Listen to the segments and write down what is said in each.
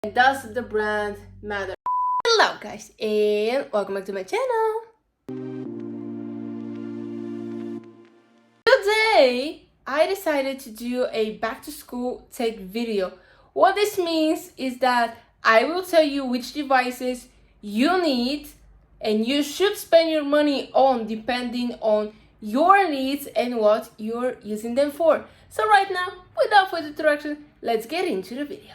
Does the brand matter? Hello guys and welcome back to my channel. Today I decided to do a back to school tech video. What this means is that I will tell you which devices you need and you should spend your money on depending on your needs and what you're using them for. So right now, without further introduction, let's get into the video.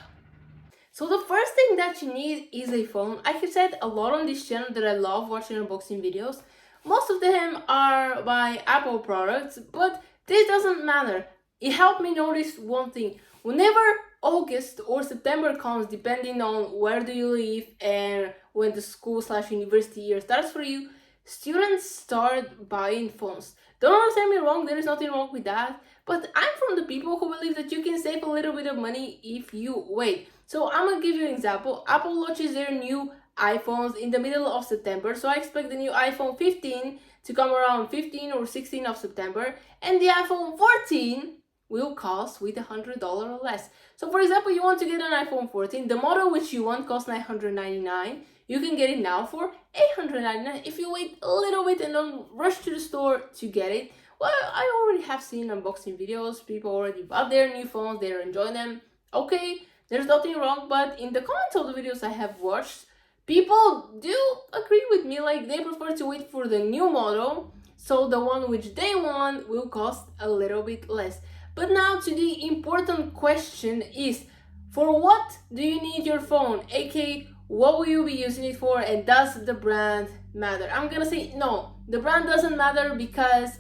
So the first thing that you need is a phone. I have said a lot on this channel that I love watching unboxing videos. Most of them are by Apple products, but this doesn't matter. It helped me notice one thing. Whenever August or September comes, depending on where do you live and when the school/university year starts for you, students start buying phones. Don't understand me wrong, there is nothing wrong with that, but I'm from the people who believe that you can save a little bit of money if you wait. So I'm gonna give you an example. Apple launches their new iPhones in the middle of September, so I expect the new iPhone 15 to come around 15 or 16 of September, and the iPhone 14 will cost with $100 or less. So for example, you want to get an iPhone 14, the model which you want costs $999. You can get it now for $899 if you wait a little bit and don't rush to the store to get it. Well, I already have seen unboxing videos. People already bought their new phones, they're enjoying them. Okay, there's nothing wrong, but in the comments of the videos I have watched, people do agree with me, like they prefer to wait for the new model, so the one which they want will cost a little bit less. But now to the important question is, for what do you need your phone? aka, what will you be using it for, and does the brand matter? I'm gonna say no, the brand doesn't matter because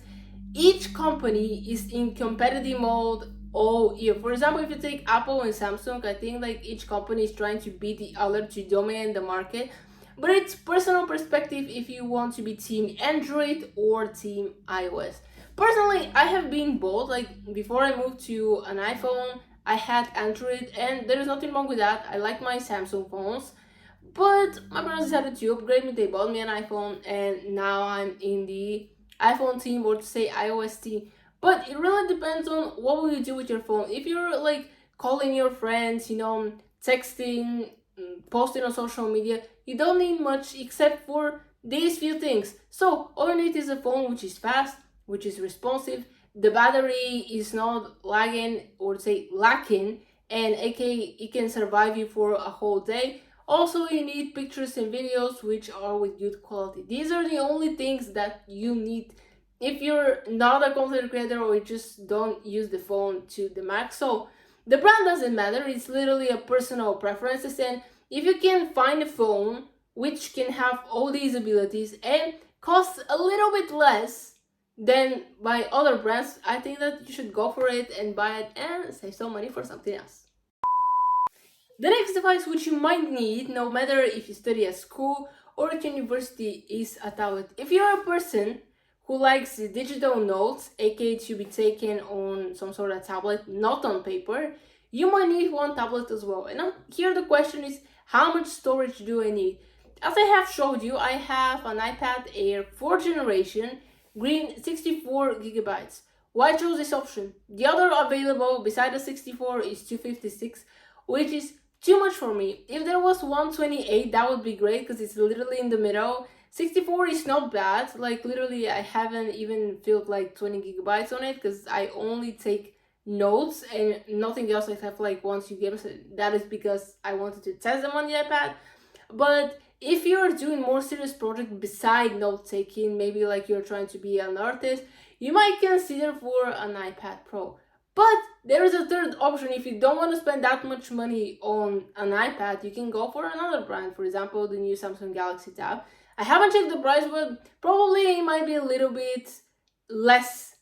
each company is in competitive mode all year. For example, if you take Apple and Samsung, I think like each company is trying to beat the other to dominate the market. But it's personal perspective if you want to be team Android or team iOS. Personally, I have been both. Like before I moved to an iPhone, I had Android, and there is nothing wrong with that. I like my Samsung phones. But my parents decided to upgrade me. They bought me an iPhone, and now I'm in the iPhone team, or to say iOS team. But it really depends on what will you do with your phone. If you're like calling your friends, texting, posting on social media, you don't need much except for these few things. So all you need is a phone which is fast, which is responsive, the battery is not lagging or say lacking, and aka it can survive you for a whole day. Also, you need pictures and videos which are with good quality. These are the only things that you need if you're not a content creator or you just don't use the phone to the max. So the brand doesn't matter, it's literally a personal preferences, and if you can find a phone which can have all these abilities and costs a little bit less than by other brands, I think that you should go for it and buy it and save some money for something else. The next device which you might need, no matter if you study at school or at university, is a tablet. If you're a person who likes digital notes, aka to be taken on some sort of tablet, not on paper, you might need one tablet as well. And here the question is, how much storage do I need? As I have showed you, I have an iPad Air 4th generation, green, 64 gigabytes. Why chose this option? The other available beside the 64 is 256, which is too much for me. If there was 128, that would be great because it's literally in the middle. 64 is not bad. Like literally, I haven't even filled like 20 gigabytes on it because I only take notes and nothing else except like once you games. That is because I wanted to test them on the iPad. But if you're doing more serious project beside note taking, maybe like you're trying to be an artist, you might consider for an iPad Pro. But there is a third option. If you don't want to spend that much money on an iPad, you can go for another brand. For example, the new Samsung Galaxy Tab. I haven't checked the price, but probably it might be a little bit less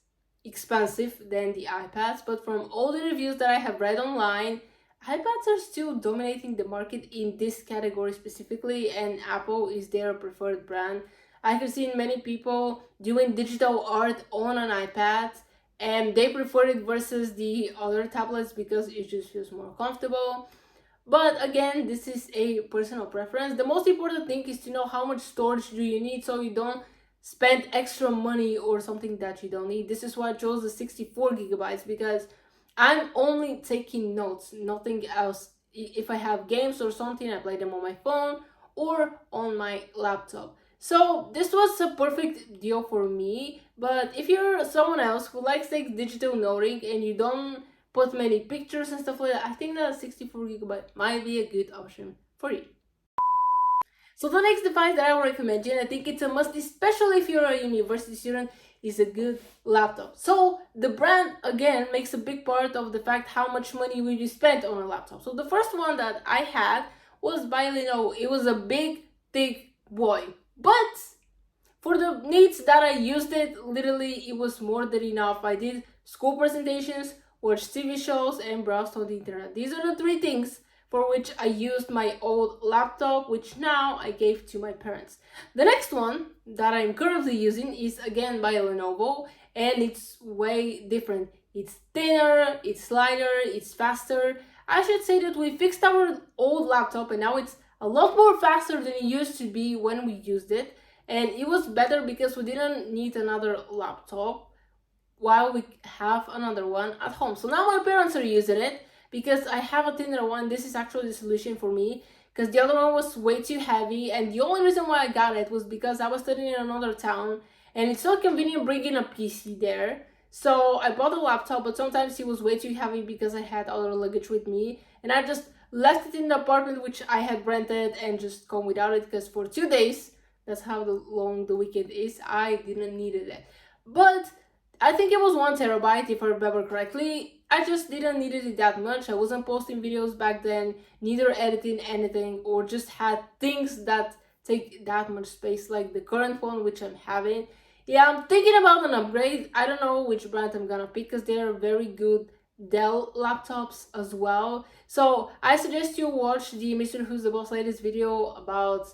expensive than the iPads. But from all the reviews that I have read online, iPads are still dominating the market in this category specifically, and Apple is their preferred brand. I have seen many people doing digital art on an iPad, and they prefer it versus the other tablets because it just feels more comfortable. But again, this is a personal preference. The most important thing is to know how much storage do you need so you don't spend extra money or something that you don't need. This is why I chose the 64 gigabytes because I'm only taking notes, nothing else if I have games or something, I play them on my phone or on my laptop. So this was a perfect deal for me. But if you're someone else who likes like digital noting and you don't put many pictures and stuff like that, I think that 64GB might be a good option for you. So the next device that I will recommend you, and I think it's a must, especially if you're a university student, is a good laptop. So the brand, again, makes a big part of the fact how much money will you spend on a laptop. So the first one that I had was by Lenovo. It was a big, thick boy. But for the needs that I used it, literally, it was more than enough. I did school presentations, watched TV shows, and browsed on the internet. These are the three things for which I used my old laptop, which now I gave to my parents. The next one that I'm currently using is again by Lenovo, and it's way different. It's thinner, it's lighter, it's faster. I should say that we fixed our old laptop and now it's a lot more faster than it used to be when we used it. And it was better because we didn't need another laptop while we have another one at home. So now my parents are using it because I have a thinner one. This is actually the solution for me because the other one was way too heavy, and the only reason why I got it was because I was studying in another town and it's not convenient bringing a PC there. So I bought a laptop, but sometimes it was way too heavy because I had other luggage with me, and I just left it in the apartment which I had rented and just come without it because for 2 days, that's how long the weekend is, I didn't need it. But I think it was 1 TB if I remember correctly. I just didn't need it that much. I wasn't posting videos back then, neither editing anything, or just had things that take that much space like the current one which I'm having. Yeah, I'm thinking about an upgrade. I don't know which brand I'm gonna pick because they're very good Dell laptops as well. So I suggest you watch the Mr. Who's the Boss latest video about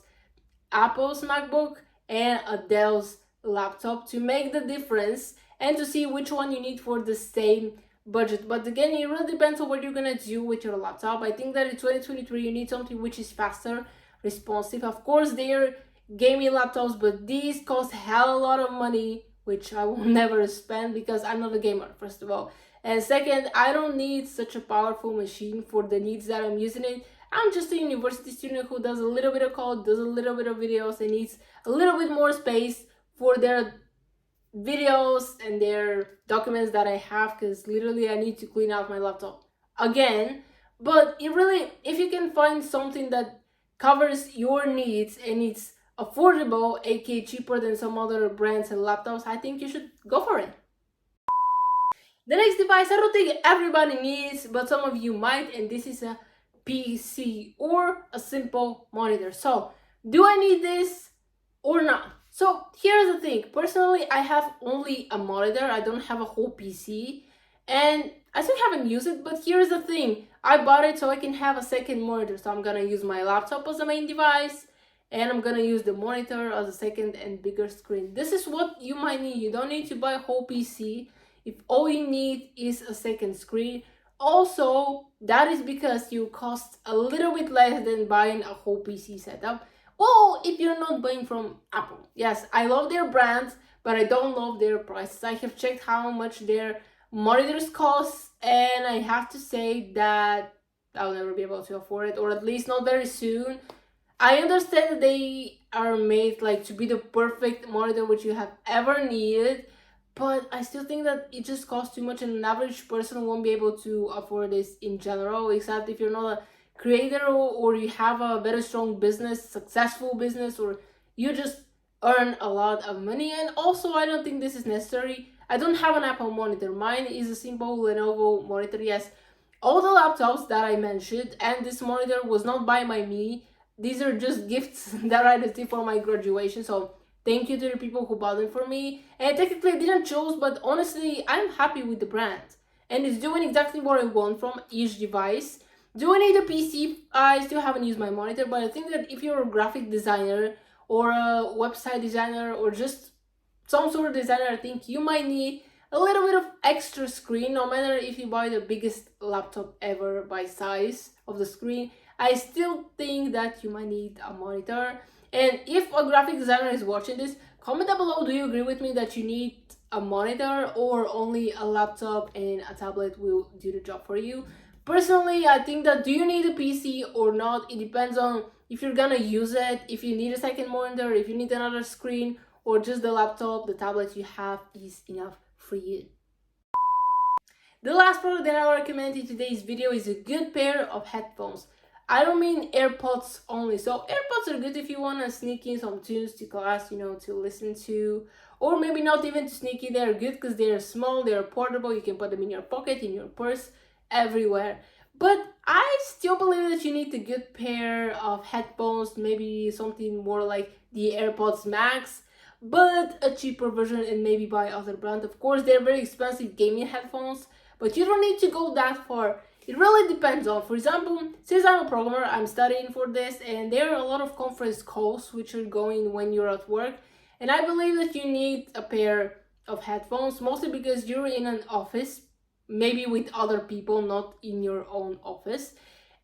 Apple's MacBook and a Dell's laptop to make the difference and to see which one you need for the same budget. But again, it really depends on what you're gonna do with your laptop. I think that in 2023 you need something which is faster, responsive. Of course, they're gaming laptops, but these cost hell a lot of money, which I will never spend because I'm not a gamer, first of all. And second, I don't need such a powerful machine for the needs that I'm using it. I'm just a university student who does a little bit of code, does a little bit of videos, and needs a little bit more space for their videos and their documents that I have, because literally I need to clean out my laptop again. But it really, if you can find something that covers your needs and it's affordable, aka cheaper than some other brands and laptops, I think you should go for it. The next device I don't think everybody needs, but some of you might, and this is a PC or a simple monitor. So do I need this or not? So here's the thing. Personally, I have only a monitor. I don't have a whole PC, and I still haven't used it. But here's the thing. I bought it so I can have a second monitor. So I'm gonna use my laptop as the main device, and I'm gonna use the monitor as a second and bigger screen. This is what you might need. You don't need to buy a whole PC if all you need is a second screen. Also, that is because you cost a little bit less than buying a whole PC setup. Well, if you're not buying from Apple. Yes, I love their brands, but I don't love their prices. I have checked how much their monitors cost, and I have to say that I'll never be able to afford it, or at least not very soon. I understand that they are made like to be the perfect monitor which you have ever needed, but I still think that it just costs too much and an average person won't be able to afford this in general, except if you're not a creator or you have a very strong business, successful business, or you just earn a lot of money. And also, I don't think this is necessary. I don't have an Apple monitor. Mine is a simple Lenovo monitor. Yes, all the laptops that I mentioned and this monitor was not by me. These are just gifts that I received for my graduation. So thank you to the people who bought them for me. And technically I didn't choose, but honestly, I'm happy with the brand. And it's doing exactly what I want from each device. Do I need a PC? I still haven't used my monitor, but I think that if you're a graphic designer or a website designer or just some sort of designer, I think you might need a little bit of extra screen, no matter if you buy the biggest laptop ever by size of the screen. I still think that you might need a monitor. And if a graphic designer is watching this, comment down below, do you agree with me that you need a monitor or only a laptop and a tablet will do the job for you? Personally, I think that do you need a PC or not? It depends on if you're gonna use it, if you need a second monitor, if you need another screen, or just the laptop, the tablet you have is enough for you. The last product that I recommend in today's video is a good pair of headphones. I don't mean AirPods only. So AirPods are good if you want to sneak in some tunes to class, you know, to listen to. Or maybe not even to sneak in. They're good because they're small, they're portable. You can put them in your pocket, in your purse, everywhere. But I still believe that you need a good pair of headphones, maybe something more like the AirPods Max, but a cheaper version, and maybe by other brand. Of course, they're very expensive gaming headphones, but you don't need to go that far. It really depends on, for example, since I'm a programmer, I'm studying for this, and there are a lot of conference calls which are going when you're at work, and I believe that you need a pair of headphones, mostly because you're in an office, maybe with other people, not in your own office,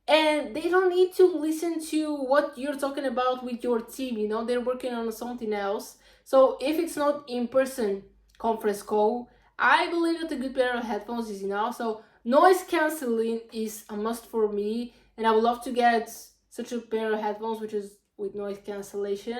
and they don't need to listen to what you're talking about with your team, you know, they're working on something else. So if it's not in-person conference call, I believe that a good pair of headphones is enough. So noise cancelling is a must for me, and I would love to get such a pair of headphones which is with noise cancellation.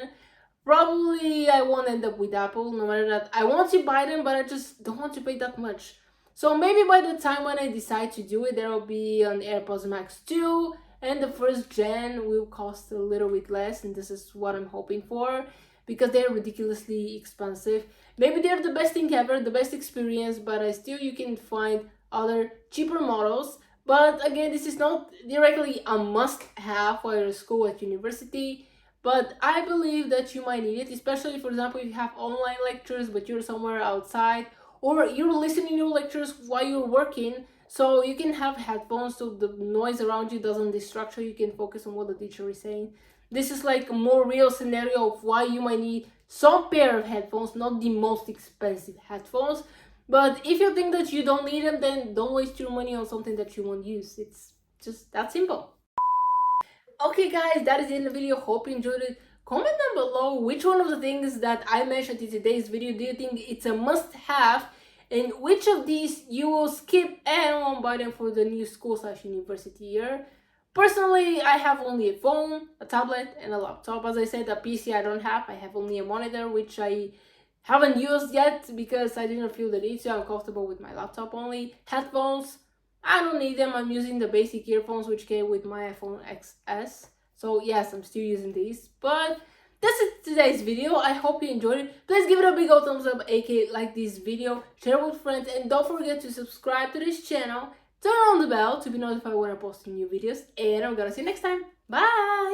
Probably I won't end up with Apple, no matter that. I want to buy them, but I just don't want to pay that much. So maybe by the time when I decide to do it, there will be an AirPods Max 2, and the first gen will cost a little bit less, and this is what I'm hoping for, because they're ridiculously expensive. Maybe they're the best thing ever, the best experience, but still you can find other cheaper models. But again, this is not directly a must-have for your school at university, but I believe that you might need it, especially, for example, if you have online lectures, but you're somewhere outside, or you're listening to lectures while you're working, so you can have headphones so the noise around you doesn't distract you. You can focus on what the teacher is saying. This is like a more real scenario of why you might need some pair of headphones, not the most expensive headphones. But if you think that you don't need them, then don't waste your money on something that you won't use. It's just that simple. Okay guys, that is the end of the video. Hope you enjoyed it. Comment down below which one of the things that I mentioned in today's video do you think it's a must-have, and which of these you will skip and won't buy them for the new school/university year. Personally, I have only a phone, a tablet, and a laptop. As I said, a PC I don't have. I have only a monitor, which I haven't used yet because I didn't feel the need to. I'm comfortable with my laptop only. Headphones, I don't need them. I'm using the basic earphones which came with my iPhone XS. So yes, I'm still using these. But that's it today's video. I hope you enjoyed it. Please give it a big old thumbs up, aka like this video, share with friends, and don't forget to subscribe to this channel. Turn on the bell to be notified when I post new videos. And I'm gonna see you next time. Bye!